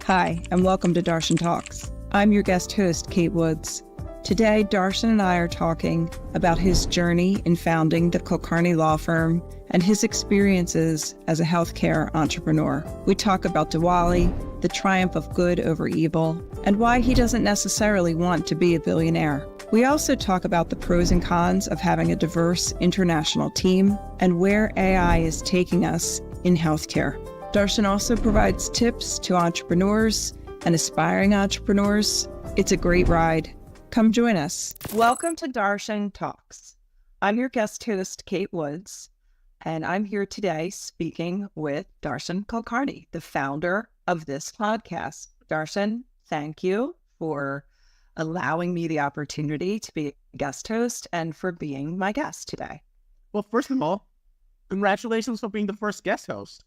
Hi, and welcome to Darshan Talks. I'm your guest host, Kate Woods. Today, Darshan and I are talking about his journey in founding the Kulkarni law firm and his experiences as a healthcare entrepreneur. We talk about Diwali, the triumph of good over evil, and why he doesn't necessarily want to be a billionaire. We also talk about the pros and cons of having a diverse international team and where AI is taking us in healthcare. Darshan also provides tips to entrepreneurs and aspiring entrepreneurs. It's a great ride. Come join us. Welcome to Darshan Talks. I'm your guest host, Kate Woods, and I'm here today speaking with Darshan Kulkarni, the founder of this podcast. Darshan, thank you for allowing me the opportunity to be a guest host and for being my guest today. Well, first of all, congratulations for being the first guest host.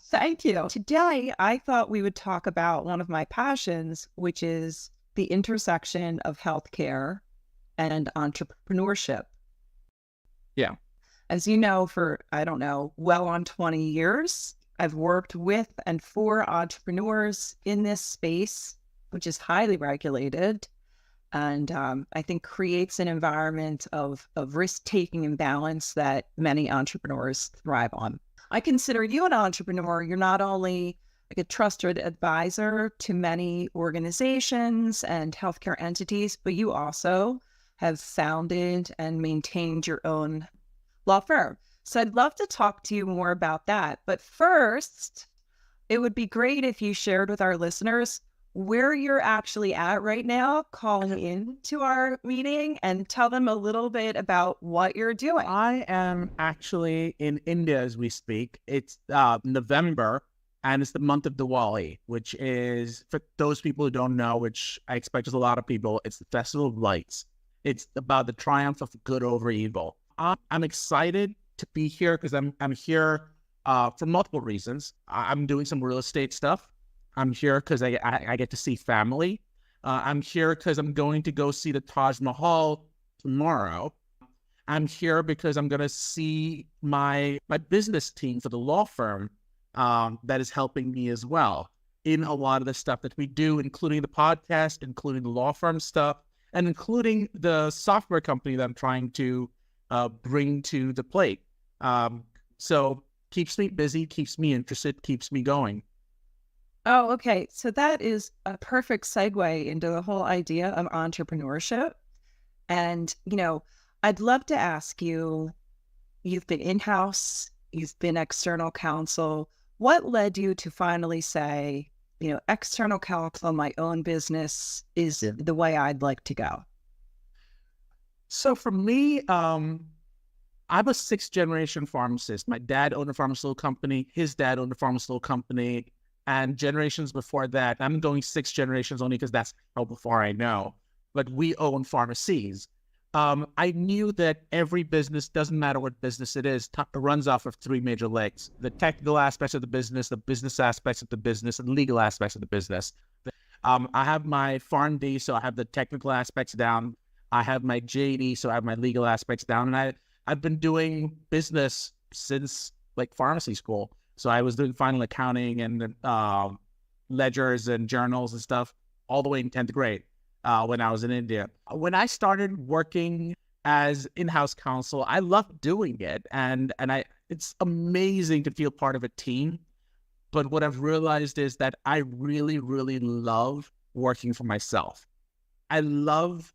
Thank you. Today, I thought we would talk about one of my passions, which is the intersection of healthcare and entrepreneurship. Yeah. As you know, for, well on 20 years, I've worked with and for entrepreneurs in this space, which is highly regulated and I think creates an environment of risk-taking and balance that many entrepreneurs thrive on. I consider you an entrepreneur. You're not only like a trusted advisor to many organizations and healthcare entities, but you also have founded and maintained your own law firm. So I'd love to talk to you more about that. But first, it would be great if you shared with our listeners where you're actually at right now, calling in to our meeting, and tell them a little bit about what you're doing. I am actually in India as we speak. It's November, and it's the month of Diwali, which is, for those people who don't know, which I expect is a lot of people, it's the Festival of Lights. It's about the triumph of good over evil. I'm excited to be here because I'm here for multiple reasons. I'm doing some real estate stuff. I'm here because I get to see family. I'm here because I'm going to go see the Taj Mahal tomorrow. I'm here because I'm going to see my business team for the law firm that is helping me as well in a lot of the stuff that we do, including the podcast, including the law firm stuff, and including the software company that I'm trying to bring to the plate. So keeps me busy, keeps me interested, keeps me going. Oh, okay. So that is a perfect segue into the whole idea of entrepreneurship. And, I'd love to ask you, you've been in-house, you've been external counsel. What led you to finally say, external counsel, my own business is the way I'd like to go? So for me, I'm a sixth-generation pharmacist. My dad owned a pharmaceutical company. His dad owned a pharmaceutical company. And generations before that, I'm going 6 generations only because that's how far I know, but we own pharmacies. I knew that every business, doesn't matter what business it is, runs off of 3 major legs: the technical aspects of the business aspects of the business, and legal aspects of the business. I have my PharmD, so I have the technical aspects down. I have my JD, so I have my legal aspects down. And I've been doing business since like pharmacy school. So I was doing final accounting and ledgers and journals and stuff all the way in 10th grade when I was in India. When I started working as in-house counsel, I loved doing it. And it's amazing to feel part of a team. But what I've realized is that I really, really love working for myself. I love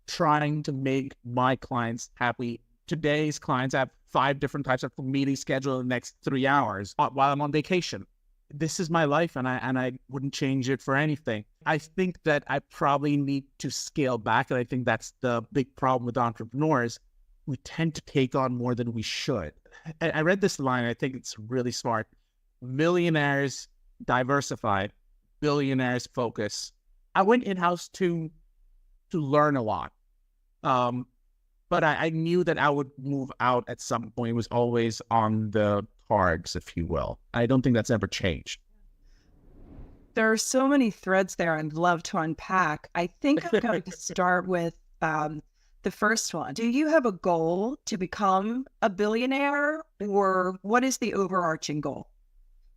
trying to make my clients happy. Today's clients have 5 different types of meetings scheduled in the next 3 hours while I'm on vacation. This is my life, and I wouldn't change it for anything. I think that I probably need to scale back, and I think that's the big problem with entrepreneurs. We tend to take on more than we should. I read this line, I think it's really smart. Millionaires diversify, billionaires focus. I went in-house to learn a lot. But I knew that I would move out at some point. It was always on the cards, if you will. I don't think that's ever changed. There are so many threads there I'd love to unpack. I think I'm going to start with the first one. Do you have a goal to become a billionaire, or what is the overarching goal?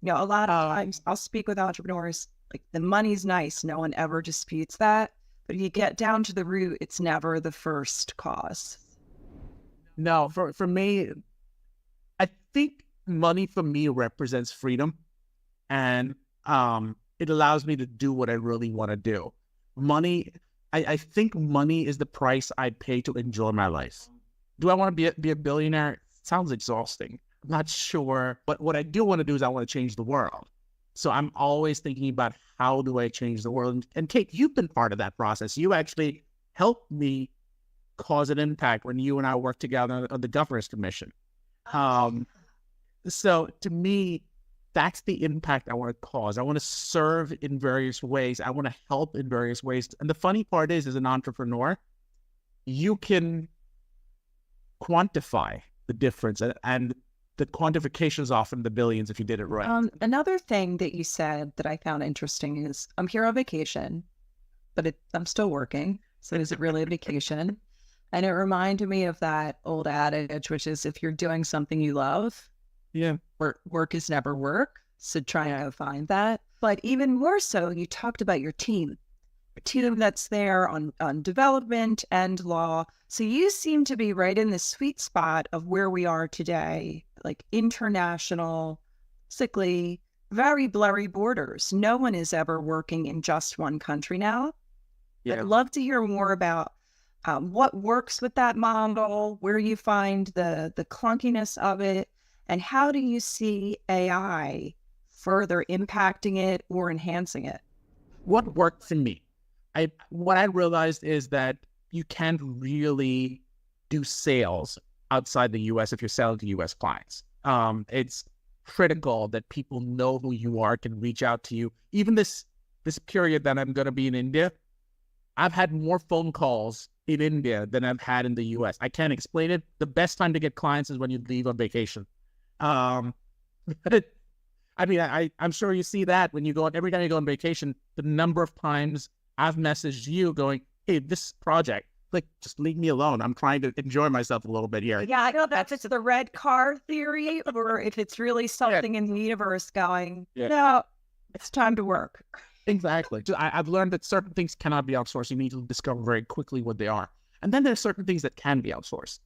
A lot of times I'll speak with entrepreneurs Like the money's nice. No one ever disputes that. But if you get down to the root, it's never the first cause. No, for me, I think money for me represents freedom, and it allows me to do what I really want to do. Money, I think money is the price I pay to enjoy my life. Do I want to be a billionaire? Sounds exhausting. I'm not sure, but what I do want to do is I want to change the world. So I'm always thinking about how do I change the world? And Kate, you've been part of that process. You actually helped me cause an impact when you and I worked together on the Governor's Commission. So to me, that's the impact I want to cause. I want to serve in various ways. I want to help in various ways. And the funny part is, as an entrepreneur, you can quantify the difference, and the quantification is often the billions if you did it right. Another thing that you said that I found interesting is I'm here on vacation, but I'm still working. So is it really a vacation? And it reminded me of that old adage, which is if you're doing something you love, yeah, work is never work. So try to find that. But even more so, you talked about your team that's there on development and law. So you seem to be right in the sweet spot of where we are today, like international, basically very blurry borders. No one is ever working in just one country now. Yeah. I'd love to hear more about what works with that model, where you find the clunkiness of it, and how do you see AI further impacting it or enhancing it? What worked for me? What I realized is that you can't really do sales outside the U.S. if you're selling to U.S. clients. It's critical that people know who you are, can reach out to you. Even this period that I'm going to be in India, I've had more phone calls in India than I've had in the U.S. I can't explain it. The best time to get clients is when you leave on vacation. I mean, I'm sure you see that when you go, every time you go on vacation, the number of times I've messaged you going, hey, this project, like, just leave me alone. I'm trying to enjoy myself a little bit here. Yeah, I don't know if it's the red car theory or if it's really something in the universe going, no, it's time to work. Exactly. I've learned that certain things cannot be outsourced. You need to discover very quickly what they are. And then there's certain things that can be outsourced.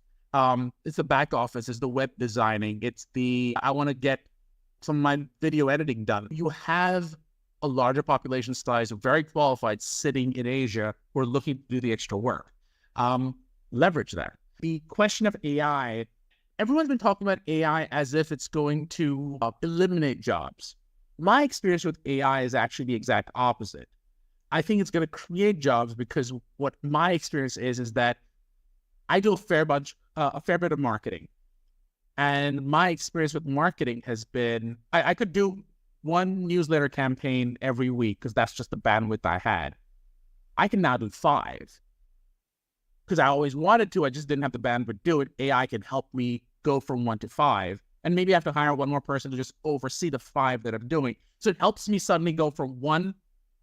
It's the back office, it's the web designing, it's I want to get some of my video editing done. You have a larger population size of very qualified sitting in Asia who are looking to do the extra work. Leverage that. The question of AI, everyone's been talking about AI as if it's going to eliminate jobs. My experience with AI is actually the exact opposite. I think it's going to create jobs because what my experience is that I do a fair bit of marketing. And my experience with marketing has been, I could do one newsletter campaign every week because that's just the bandwidth I had. I can now do 5 because I always wanted to. I just didn't have the bandwidth to do it. AI can help me go from 1 to 5. And maybe I have to hire one more person to just oversee the 5 that I'm doing. So it helps me suddenly go from 1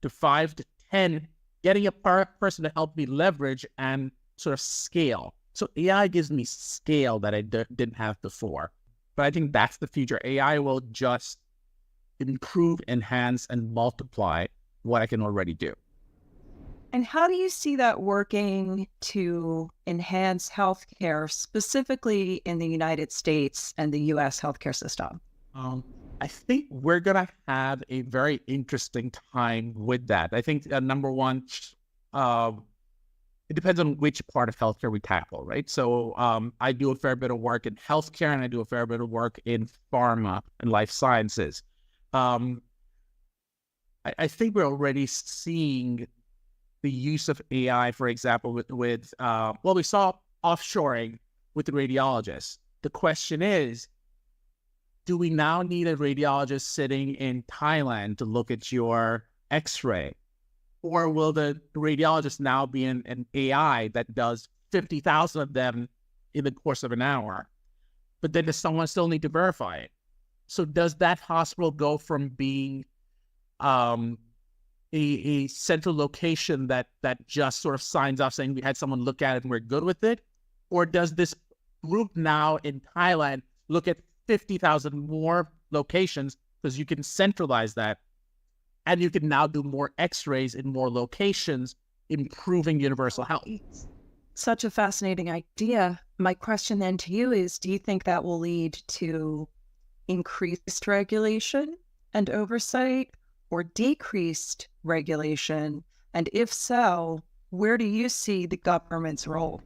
to 5 to 10, getting a person to help me leverage and sort of scale. So AI gives me scale that I didn't have before. But I think that's the future. AI will just improve, enhance, and multiply what I can already do. And how do you see that working to enhance healthcare, specifically in the United States and the U.S. healthcare system? I think we're going to have a very interesting time with that. I think, number one, it depends on which part of healthcare we tackle, right? So I do a fair bit of work in healthcare and I do a fair bit of work in pharma and life sciences. I think we're already seeing the use of AI, for example, with we saw offshoring with the radiologists. The question is, do we now need a radiologist sitting in Thailand to look at your x-ray? Or will the radiologist now be an AI that does 50,000 of them in the course of an hour? But then does someone still need to verify it? So does that hospital go from being a central location that just sort of signs off saying we had someone look at it and we're good with it? Or does this group now in Thailand look at 50,000 more locations because you can centralize that And you can now do more x-rays in more locations, improving universal health. Such a fascinating idea. My question then to you is, do you think that will lead to increased regulation and oversight or decreased regulation? And if so, where do you see the government's role?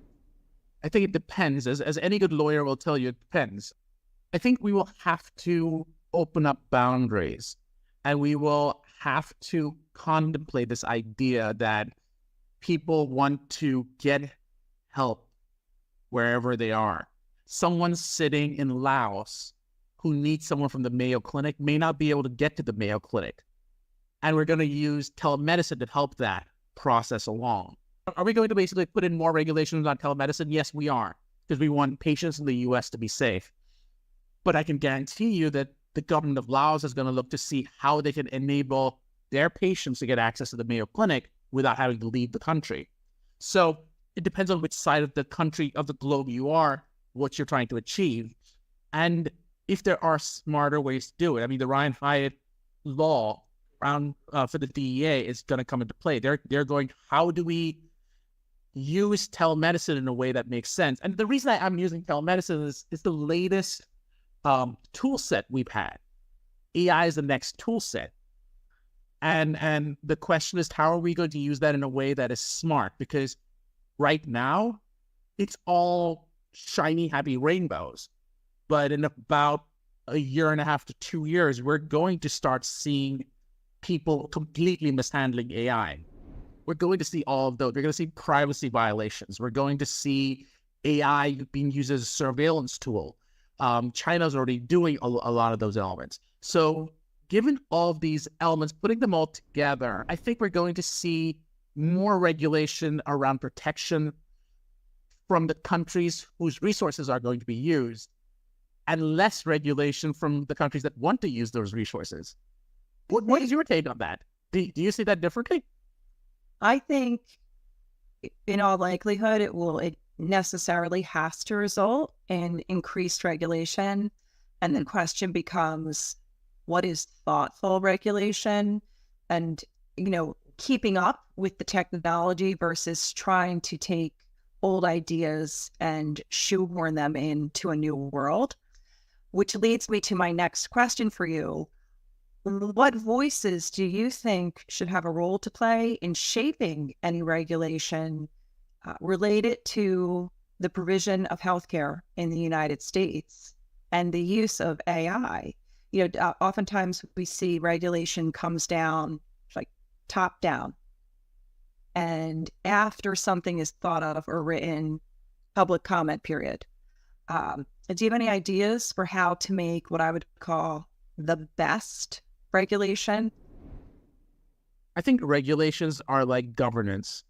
I think it depends. As any good lawyer will tell you, it depends. I think we will have to open up boundaries, and we will have to contemplate this idea that people want to get help wherever they are. Someone sitting in Laos who needs someone from the Mayo Clinic may not be able to get to the Mayo Clinic. And we're going to use telemedicine to help that process along. Are we going to basically put in more regulations on telemedicine? Yes, we are, because we want patients in the US to be safe. But I can guarantee you that the government of Laos is going to look to see how they can enable their patients to get access to the Mayo Clinic without having to leave the country. So it depends on which side of the country, of the globe you are, what you're trying to achieve, and if there are smarter ways to do it. I mean, the Ryan Hyatt law around for the DEA is going to come into play. They're going, how do we use telemedicine in a way that makes sense? And the reason I'm using telemedicine is the latest tool set we've had. AI is the next tool set. And the question is, how are we going to use that in a way that is smart? Because right now, it's all shiny, happy rainbows. But in about a year and a half to 2 years, we're going to start seeing people completely mishandling AI. We're going to see all of those. We're going to see privacy violations. We're going to see AI being used as a surveillance tool. China's already doing a lot of those elements. So given all of these elements, putting them all together, I think we're going to see more regulation around protection from the countries whose resources are going to be used, and less regulation from the countries that want to use those resources. What is your take on that? Do you see that differently? I think in all likelihood, it necessarily has to result in increased regulation. And the question becomes, what is thoughtful regulation? And, keeping up with the technology versus trying to take old ideas and shoehorn them into a new world, which leads me to my next question for you. What voices do you think should have a role to play in shaping any regulation related to the provision of healthcare in the United States and the use of AI? Oftentimes we see regulation comes down like top down. And after something is thought of or written, public comment period. Do you have any ideas for how to make what I would call the best regulation? I think regulations are like governance.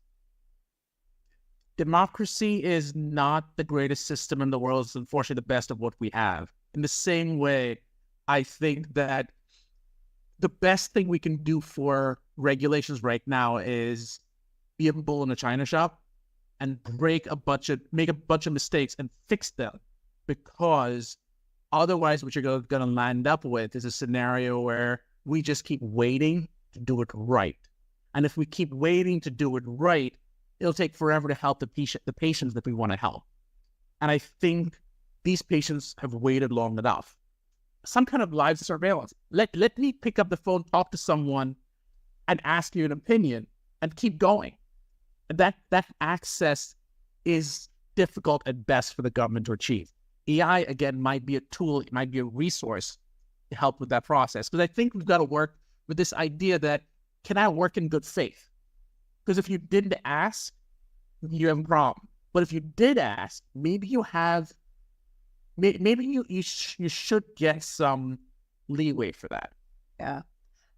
Democracy is not the greatest system in the world. It's unfortunately the best of what we have. In the same way, I think that the best thing we can do for regulations right now is be a bull in a china shop and make a bunch of mistakes and fix them. Because otherwise, what you're going to land up with is a scenario where we just keep waiting to do it right. And if we keep waiting to do it right, it'll take forever to help the patients that we want to help. And I think these patients have waited long enough. Some kind of live surveillance. Let me pick up the phone, talk to someone, and ask you an opinion, and keep going. And that access is difficult at best for the government to achieve. AI, again, might be a tool, it might be a resource to help with that process. Because I think we've got to work with this idea that, can I work in good faith? Because if you didn't ask, you have a problem. But if you did ask, maybe you have, maybe you should get some leeway for that. Yeah.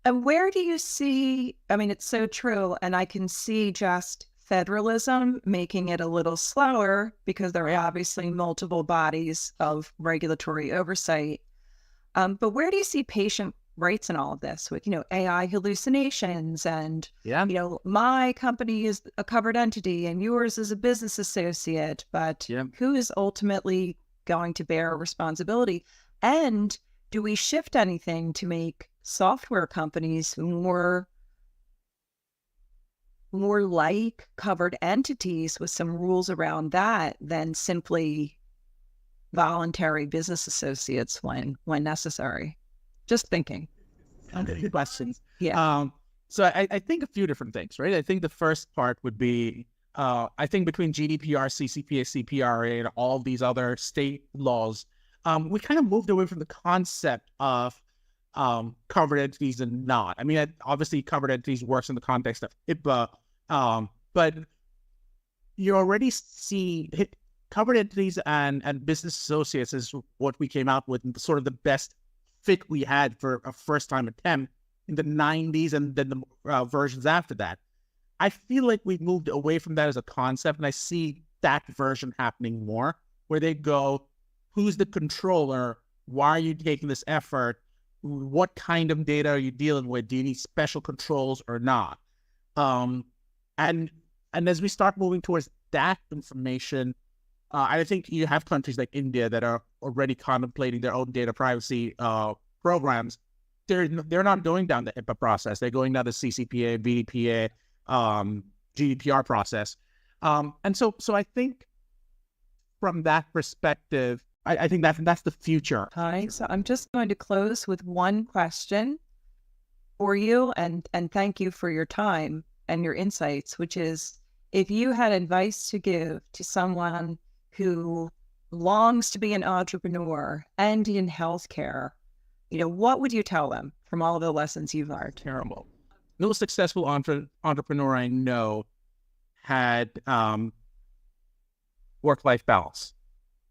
And where do you see, it's so true, and I can see just federalism making it a little slower because there are obviously multiple bodies of regulatory oversight. But where do you see patient rights in all of this with, AI hallucinations and, my company is a covered entity and yours is a business associate, but who is ultimately going to bear responsibility? And do we shift anything to make software companies more like covered entities with some rules around that than simply voluntary business associates when necessary. Just thinking. Good questions. Yeah. So I think a few different things, right? I think the first part would be, I think between GDPR, CCPA, CPRA, and all these other state laws, we kind of moved away from the concept of covered entities and not. I mean, obviously covered entities works in the context of HIPAA, but you already see covered entities and business associates is what we came out with, sort of the best fit we had for a first-time attempt in the 90s and then the versions after that. I feel like we've moved away from that as a concept, and I see that version happening more, where they go, who's the controller? Why are you taking this effort? What kind of data are you dealing with? Do you need special controls or not? And as we start moving towards that information, I think you have countries like India that are already contemplating their own data privacy programs. They're not going down the HIPAA process. They're going down the CCPA, BDPA, GDPR process. And so I think from that perspective, I think that's the future. Hi. So I'm just going to close with one question for you, and thank you for your time and your insights, which is, if you had advice to give to someone who longs to be an entrepreneur and in healthcare, what would you tell them from all of the lessons you've learned? Terrible. No successful entrepreneur I know had work-life balance.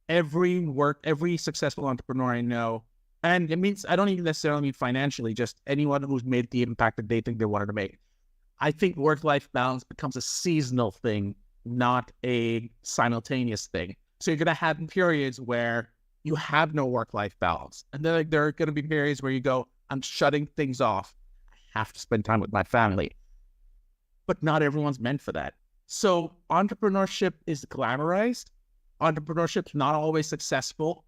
Every successful entrepreneur I know, and it means, I don't even necessarily mean financially, just anyone who's made the impact that they think they wanted to make. I think work-life balance becomes a seasonal thing, not a simultaneous thing. So you're going to have periods where you have no work-life balance. And then there are going to be periods where you go, I'm shutting things off. I have to spend time with my family. But not everyone's meant for that. So entrepreneurship is glamorized. Entrepreneurship's not always successful.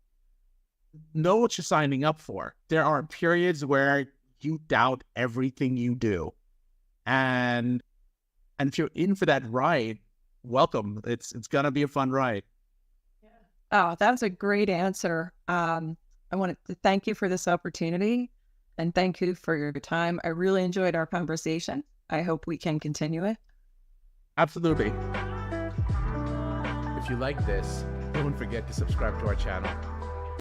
Know what you're signing up for. There are periods where you doubt everything you do. And if you're in for that ride, welcome. It's going to be a fun ride. Oh, that was a great answer. I want to thank you for this opportunity and thank you for your time. I really enjoyed our conversation. I hope we can continue it. Absolutely. If you like this, don't forget to subscribe to our channel.